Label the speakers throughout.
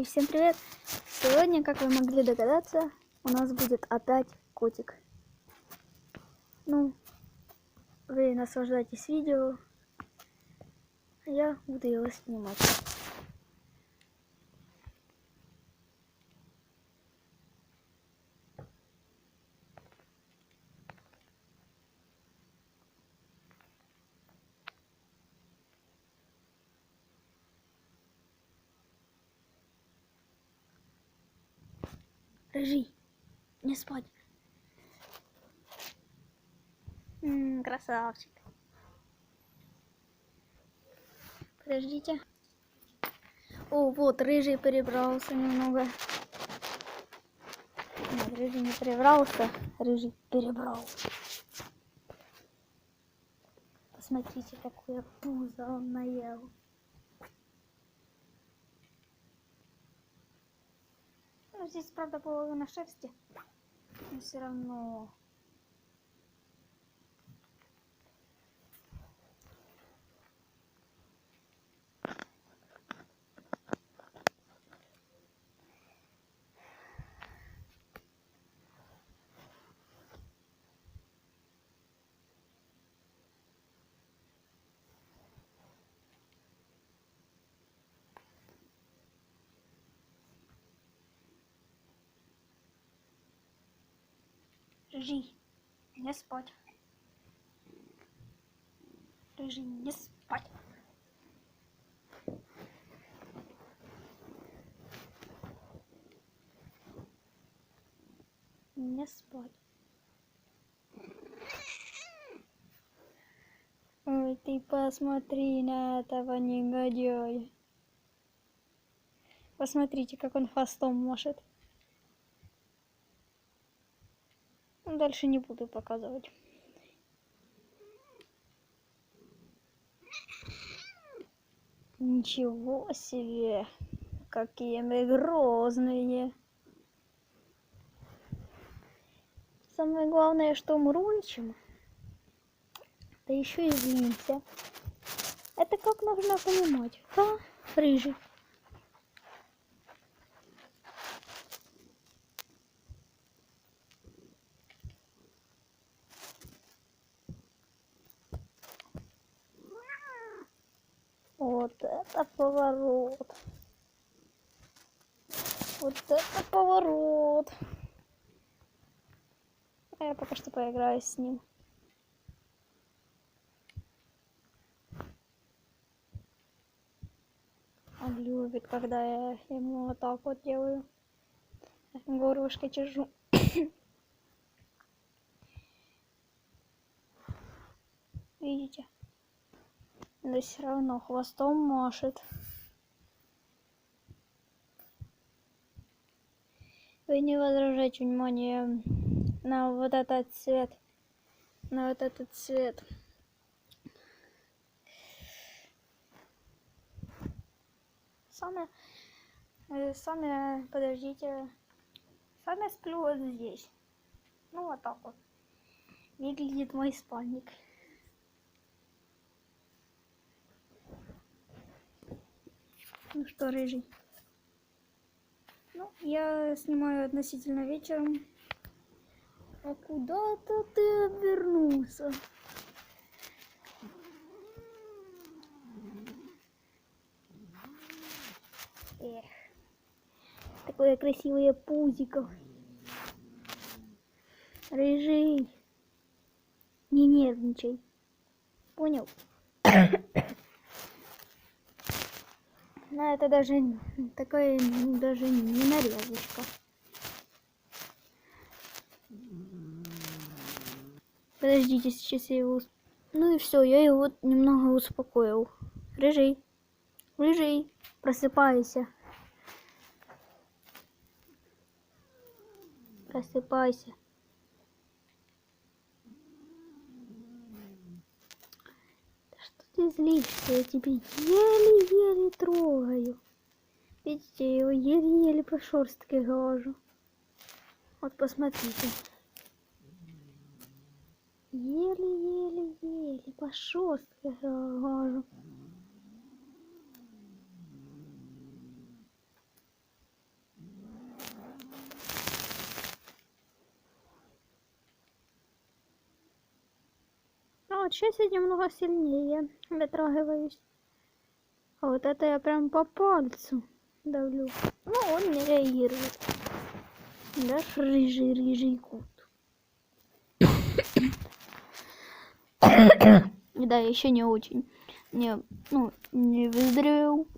Speaker 1: И всем привет! Сегодня, как вы могли догадаться, у нас будет опять котик. Ну, вы наслаждайтесь видео, а я буду его снимать. Рыжий, не спать. Красавчик. Подождите. О, вот, рыжий перебрался немного. Нет, рыжий не перебрался, рыжий перебрал. Посмотрите, какое пузо он наел. Ну, здесь, правда, половина шерсти, но все равно. Рыжий, не спать. Рыжий, не спать. Не спать. Ой, ты посмотри на этого негодяя. Посмотрите, как он хвостом машет. Дальше не буду показывать. Ничего себе, какие мы грозные. Самое главное, что мы рунчим, да еще и злимся. Это как нужно понимать, ха, рыжий? Вот это поворот. Вот это поворот. А я пока что поиграю с ним. Он любит, когда я ему вот так вот делаю. Горлышко чешу. Видите? Но все равно хвостом машет. Вы не возражайте внимание на вот этот цвет. На вот этот цвет. Сами, подождите. Сами сплю вот здесь. Ну вот так вот. Выглядит мой спальник. Ну что, рыжий? Ну, я снимаю относительно вечером. А куда-то ты обернулся. Эх, такое красивое пузико. Рыжий, не нервничай. Понял? Но это даже такое, даже не нарезочка. Подождите, сейчас я его... Ну и все, я его немного успокоил. Рыжий, рыжий, просыпайся. Просыпайся. Да что ты злишься? Я тебя еле-еле трогаю. Видите, я его еле-еле по шерстке глажу. Вот посмотрите. Еле-еле-еле по шерстке глажу. вот сейчас я немного сильнее дотрагиваюсь. А вот это я прям по пальцу давлю. Ну, он не реагирует. Да, рыжий кот. Да, еще не очень. Не выздоровел.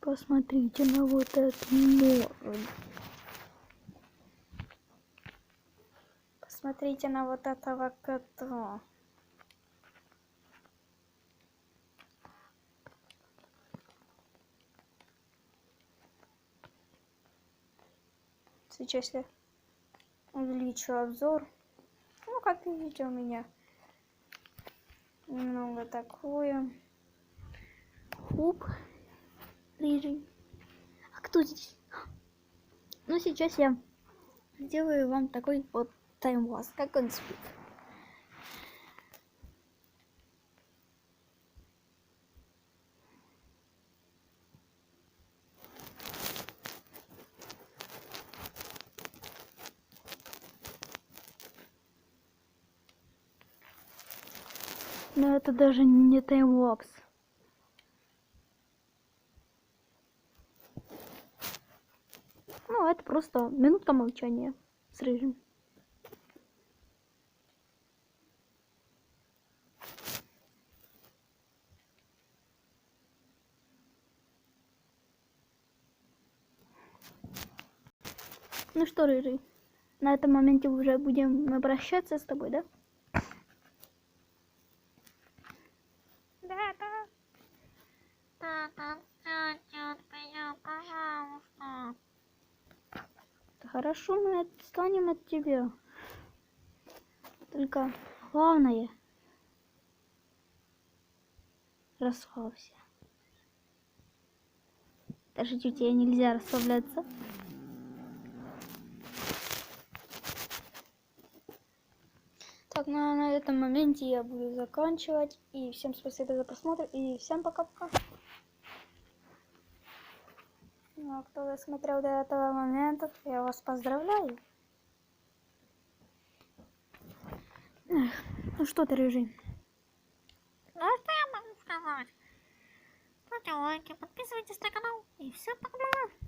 Speaker 1: Посмотрите на вот эту морду. Посмотрите на вот этого кота. Сейчас я увеличу обзор. Ну, как видите, у меня немного такое. Хуп. Рыжий. А кто здесь? Ну, сейчас я сделаю вам такой вот таймлапс, как он спит. Но это даже не таймлапс. Ну, это просто минутка молчания с рыжим. Ну что, рыжий, на этом моменте уже будем обращаться с тобой, да?
Speaker 2: Да. Папа, отстань меня, пожалуйста.
Speaker 1: Хорошо, мы отстанем от тебя. Только главное, расслабься. Даже тебе нельзя расслабляться. Так, ну а на этом моменте я буду заканчивать. И всем спасибо за просмотр. И всем пока-пока. Ну а кто досмотрел до этого момента, я вас поздравляю. Эх, ну что ты, рыжий?
Speaker 2: Ну что я могу сказать? Ставьте лайки, подписывайтесь на канал и всем пока.